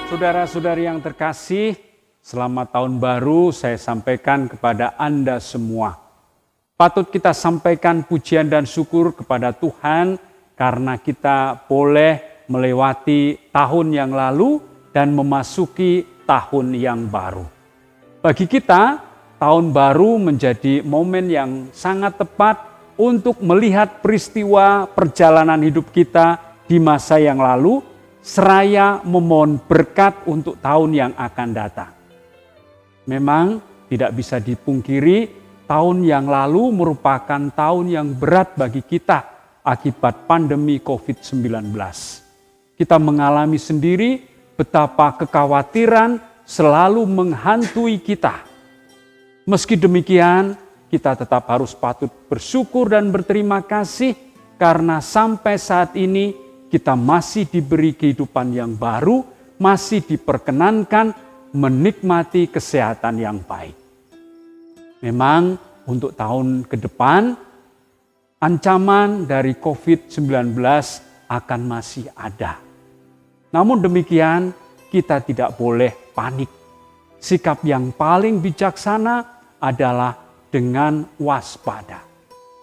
Saudara-saudari yang terkasih, selamat tahun baru saya sampaikan kepada Anda semua. Patut kita sampaikan pujian dan syukur kepada Tuhan karena kita boleh melewati tahun yang lalu dan memasuki tahun yang baru. Bagi kita, tahun baru menjadi momen yang sangat tepat untuk melihat peristiwa perjalanan hidup kita di masa yang lalu, seraya memohon berkat untuk tahun yang akan datang. Memang tidak bisa dipungkiri, tahun yang lalu merupakan tahun yang berat bagi kita akibat pandemi COVID-19. Kita mengalami sendiri betapa kekhawatiran selalu menghantui kita. Meski demikian, kita tetap harus patut bersyukur dan berterima kasih karena sampai saat ini kita masih diberi kehidupan yang baru, masih diperkenankan menikmati kesehatan yang baik. Memang untuk tahun ke depan, ancaman dari COVID-19 akan masih ada. Namun demikian, kita tidak boleh panik. Sikap yang paling bijaksana adalah dengan waspada.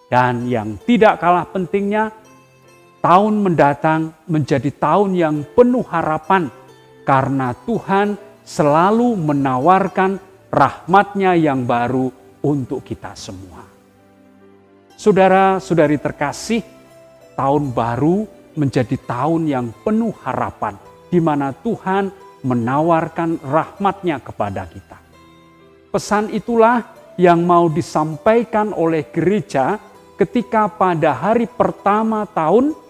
Dan yang tidak kalah pentingnya, tahun mendatang menjadi tahun yang penuh harapan karena Tuhan selalu menawarkan rahmat-Nya yang baru untuk kita semua. Saudara-saudari terkasih, tahun baru menjadi tahun yang penuh harapan di mana Tuhan menawarkan rahmat-Nya kepada kita. Pesan itulah yang mau disampaikan oleh gereja ketika pada hari pertama tahun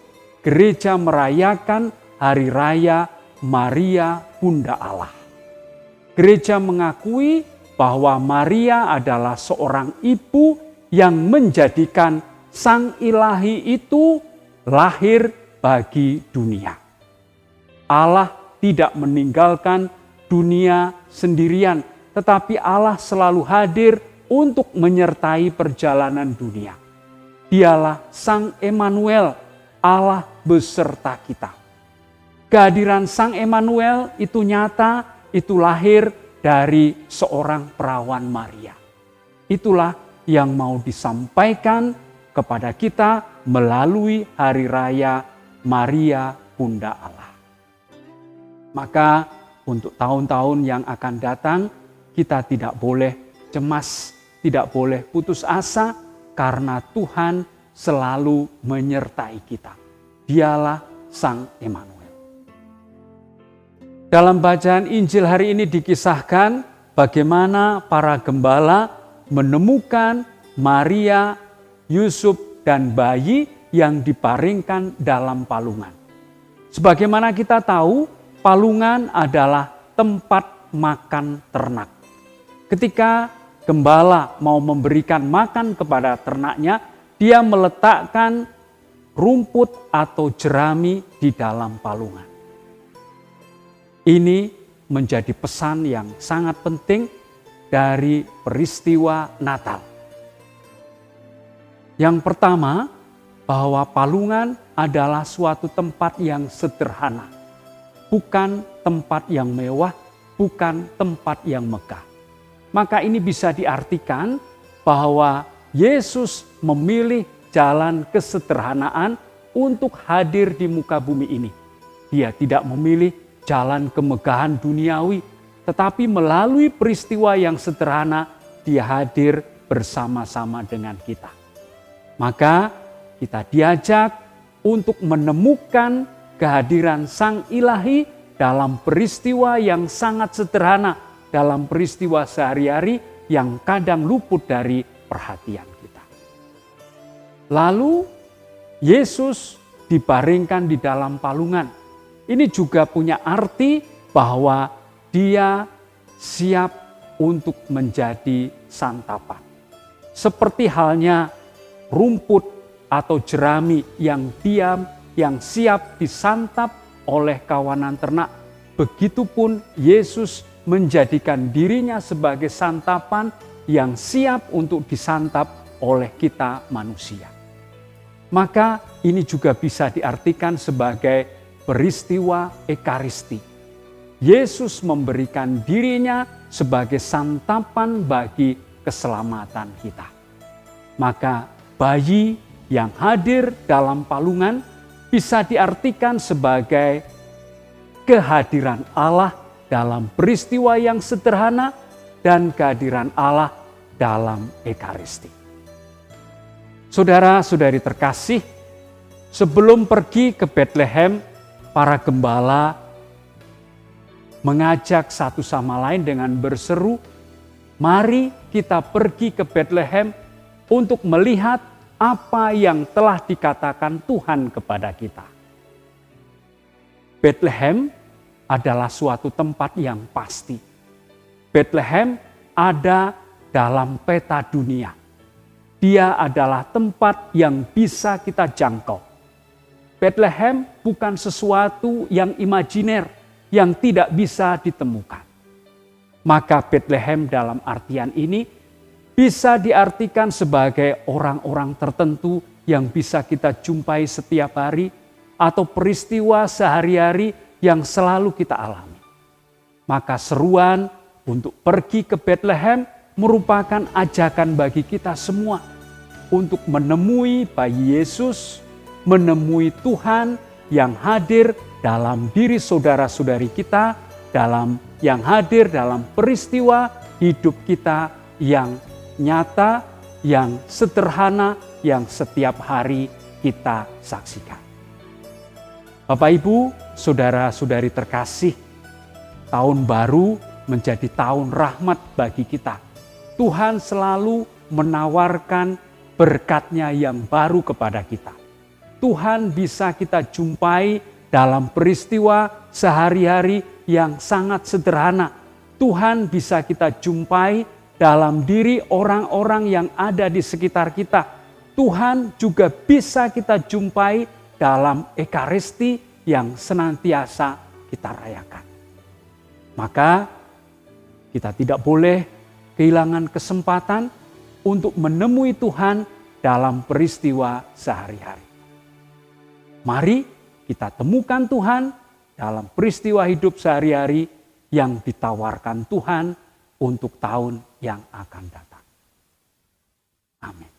gereja merayakan Hari Raya Maria Bunda Allah. Gereja mengakui bahwa Maria adalah seorang ibu yang menjadikan Sang Ilahi itu lahir bagi dunia. Allah tidak meninggalkan dunia sendirian, tetapi Allah selalu hadir untuk menyertai perjalanan dunia. Dialah Sang Emmanuel, Allah beserta kita. Kehadiran Sang Emmanuel itu nyata, itu lahir dari seorang perawan Maria. Itulah yang mau disampaikan kepada kita melalui Hari Raya Maria Bunda Allah. Maka untuk tahun-tahun yang akan datang, kita tidak boleh cemas, tidak boleh putus asa karena Tuhan selalu menyertai kita. Dialah Sang Emmanuel. Dalam bacaan Injil hari ini dikisahkan bagaimana para gembala menemukan Maria, Yusuf, dan bayi yang dibaringkan dalam palungan. Sebagaimana kita tahu, palungan adalah tempat makan ternak. Ketika gembala mau memberikan makan kepada ternaknya, dia meletakkan rumput atau jerami di dalam palungan. Ini menjadi pesan yang sangat penting dari peristiwa Natal. Yang pertama, bahwa palungan adalah suatu tempat yang sederhana. Bukan tempat yang mewah, bukan tempat yang megah. Maka ini bisa diartikan bahwa Yesus memilih jalan kesederhanaan untuk hadir di muka bumi ini. Dia tidak memilih jalan kemegahan duniawi, tetapi melalui peristiwa yang sederhana, dia hadir bersama-sama dengan kita. Maka kita diajak untuk menemukan kehadiran Sang Ilahi dalam peristiwa yang sangat sederhana, dalam peristiwa sehari-hari yang kadang luput dari perhatian kita. Lalu Yesus dibaringkan di dalam palungan. Ini juga punya arti bahwa dia siap untuk menjadi santapan. Seperti halnya rumput atau jerami yang diam, yang siap disantap oleh kawanan ternak. Begitupun Yesus menjadikan dirinya sebagai santapan yang siap untuk disantap oleh kita manusia. Maka ini juga bisa diartikan sebagai peristiwa Ekaristi. Yesus memberikan dirinya sebagai santapan bagi keselamatan kita. Maka bayi yang hadir dalam palungan bisa diartikan sebagai kehadiran Allah dalam peristiwa yang sederhana dan kehadiran Allah dalam Ekaristi. Saudara-saudari terkasih, sebelum pergi ke Betlehem, para gembala mengajak satu sama lain dengan berseru, "Mari kita pergi ke Betlehem untuk melihat apa yang telah dikatakan Tuhan kepada kita." Betlehem adalah suatu tempat yang pasti. Betlehem ada dalam peta dunia. Dia adalah tempat yang bisa kita jangkau. Betlehem bukan sesuatu yang imajiner, yang tidak bisa ditemukan. Maka Betlehem dalam artian ini bisa diartikan sebagai orang-orang tertentu yang bisa kita jumpai setiap hari atau peristiwa sehari-hari yang selalu kita alami. Maka seruan untuk pergi ke Betlehem merupakan ajakan bagi kita semua untuk menemui bayi Yesus, menemui Tuhan yang hadir dalam diri saudara-saudari kita, yang hadir dalam peristiwa hidup kita yang nyata, yang sederhana, yang setiap hari kita saksikan. Bapak Ibu, saudara-saudari terkasih, tahun baru menjadi tahun rahmat bagi kita. Tuhan selalu menawarkan berkat-Nya yang baru kepada kita. Tuhan bisa kita jumpai dalam peristiwa sehari-hari yang sangat sederhana. Tuhan bisa kita jumpai dalam diri orang-orang yang ada di sekitar kita. Tuhan juga bisa kita jumpai dalam Ekaristi yang senantiasa kita rayakan. Maka kita tidak boleh kehilangan kesempatan untuk menemui Tuhan dalam peristiwa sehari-hari. Mari kita temukan Tuhan dalam peristiwa hidup sehari-hari yang ditawarkan Tuhan untuk tahun yang akan datang. Amin.